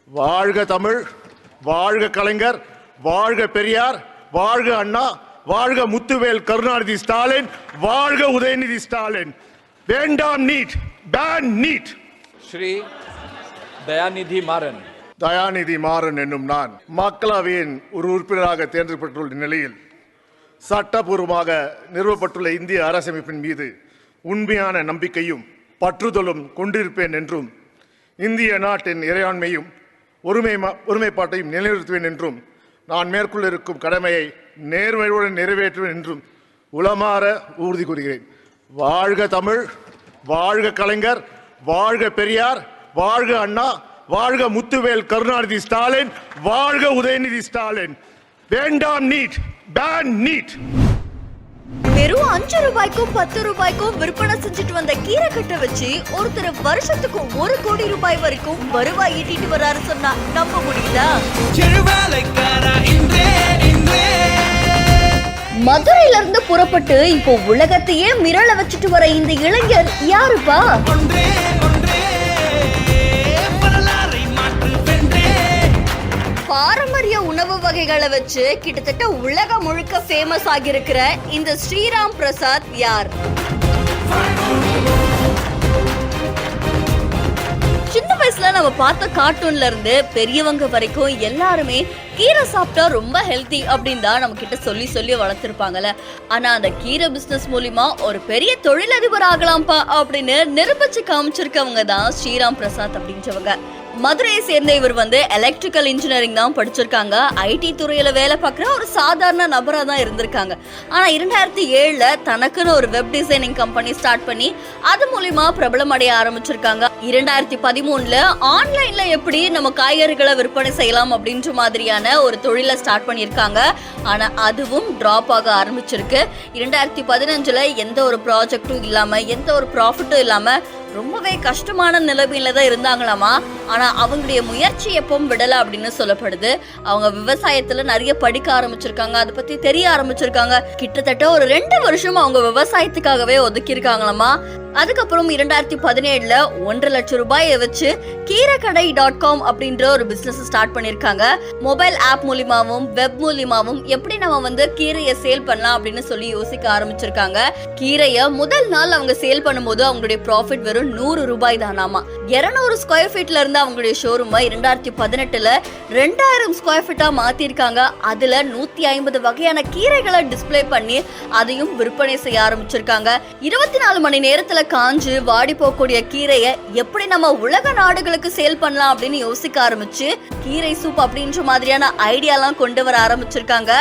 வாழ்க தமிழ், வாழ்க கலைஞர், வாழ்க பெரியார், வாழ்க அண்ணா, வாழ்க முத்துவேல் கருணாநிதி ஸ்டாலின், வாழ்க உதயநிதி ஸ்டாலின். வேண்டாம் NEET, ban NEET. Shri Dayanidhi Maran. Dayanidhi Maran என்னும் நான் மக்களவையின் ஒரு உறுப்பினராக தேர்ந்தெடுக்கப்பட்டுள்ள நிலையில் சட்டபூர்வமாக நிறுவப்பட்டுள்ள இந்திய அரசமைப்பின் மீது உண்மையான நம்பிக்கையும் பற்றுதலும் கொண்டிருப்பேன் என்றும் இந்திய நாட்டின் இறையாண்மையும் ஒருமைப்பாட்டையும் நிலைநிறுத்துவேன் என்றும் நான் மேற்கொள்ள இருக்கும் கடமையை நேர்மையுடன் நிறைவேற்றுவேன் என்றும் உளமாற உறுதி கூறுகிறேன். வாழ்க தமிழ், வாழ்க கலைஞர், வாழ்க பெரியார், வாழ்க அண்ணா, வாழ்க முத்துவேல் கருணாநிதி ஸ்டாலின், வாழ்க உதயநிதி ஸ்டாலின். வேண்டாம் நீட், பேன் நீட். வெறும் 5 ரூபாய்க்கும் 10 ரூபாய்க்கும் விற்பனை செஞ்சுட்டு வந்த கீரைக்கட்டை வச்சு ஒருத்தர் வருஷத்துக்கு 1 கோடி ரூபாய் வரைக்கும் வருவாய் ஈட்டிட்டு வராரு சொன்னா நம்ப முடியுதா? மதுரையில இருந்து புறப்பட்டு இப்போ உலகத்தையே மிரள வச்சுட்டு வர இந்த இளைஞர் யாருப்பா? பாரம்பரிய உணவு வகைகளை வச்சு கிட்டத்தட்ட உலகம் முழுக்க ஃபேமஸ் ஆகியிருக்கிற இந்த ஸ்ரீராம் பிரசாத் யார்? சின்ன வயசுல நம்ம பார்த்த கார்ட்டூன்ல இருந்து பெரியவங்க வரைக்கும் எல்லாருமே கீரை சாப்பிட்டா ரொம்ப ஹெல்த்தி அப்படின்னு தான் நம்ம கிட்ட சொல்லி வளர்த்துருப்பாங்கல்ல. ஆனா அந்த கீரை பிசினஸ் மூலியமா ஒரு பெரிய தொழிலதிபர் ஆகலாம்ப்பா அப்படின்னு நிரூபிச்சு காமிச்சிருக்கவங்க தான் ஸ்ரீராம் பிரசாத் அப்படின்றவங்க. மதுரையை சேர்ந்த இவர் எலக்ட்ரிக்கல் இன்ஜினியரிங் தான் படிச்சிருக்காங்க. ஐடி துறையில வேலை பார்க்குற ஒரு சாதாரண நபரா தான் இருந்திருக்காங்க. ஆனா 2007ல தனக்குன்னு ஒரு வெப் டிசைனிங் கம்பெனி ஸ்டார்ட் பண்ணி அது மூலியமா பிரபலம் அடைய ஆரம்பிச்சிருக்காங்க. 2013ல ஆன்லைன்ல எப்படி நம்ம காய்கறிகளை விற்பனை செய்யலாம் அப்படின்ற மாதிரியான ஒரு தொழிலை ஸ்டார்ட் பண்ணியிருக்காங்க. ஆனா அதுவும் டிராப் ஆக ஆரம்பிச்சிருக்கு. 2015ல எந்த ஒரு ப்ராஜெக்டும் இல்லாம எந்த ஒரு ப்ராஃபிட்டும் இல்லாம ரொம்பவே கஷ்டமான நிலைமையில தான் இருந்தாங்களாமா. ஆனா அவங்களுடைய முயற்சி எப்பவும் விடல அப்படின்னு சொல்லப்படுது. அவங்க விவசாயத்துல நிறைய படிக்க ஆரம்பிச்சிருக்காங்க, அதை பத்தி தெரிய ஆரம்பிச்சிருக்காங்க. கிட்டத்தட்ட ஒரு 2 வருஷம் அவங்க விவசாயத்துக்காகவே ஒதுக்கி இருக்காங்களாமா. அதுக்கப்புறம் 2017ல 1.5 லட்சம் ரூபாயை வச்சு கீரைக்கடை.com அப்படின்ற ஒரு பிசினஸ் ஸ்டார்ட் பண்ணிருக்காங்க. மொபைல் ஆப் மூலியமாவும் வெப் மூலியமாவும் எப்படி நம்ம கீரையை சேல் பண்ணலாம் அப்படின்னு சொல்லி யோசிக்க ஆரம்பிச்சிருக்காங்க. கீரையை முதல் நாள் அவங்க சேல் பண்ணும்போது அவங்களுடைய ப்ராஃபிட் வெறும் 100 ரூபாய் தானாமா. 200 ஸ்கொயர் ஃபீட்ல இருந்து அவங்களுடைய ஷோரூமை 2018ல 2000 ஸ்கொயர் ஃபீட்டா மாத்திருக்காங்க. அதுல 150 வகையான கீரைகளை டிஸ்பிளே பண்ணி அதையும் விற்பனை செய்ய ஆரம்பிச்சிருக்காங்க. 24 மணி நேரத்துல காஞ்சு வாடி போகக்கூடிய கீரையை எப்படி நம்ம உலக நாடுகளுக்கு சேல் பண்ணலாம் அப்படின்னு யோசிக்க ஆரம்பிச்சு கீரை சூப் அப்படின்ற மாதிரியான ஐடியாலாம் கொண்டு வர ஆரம்பிச்சிருக்காங்க.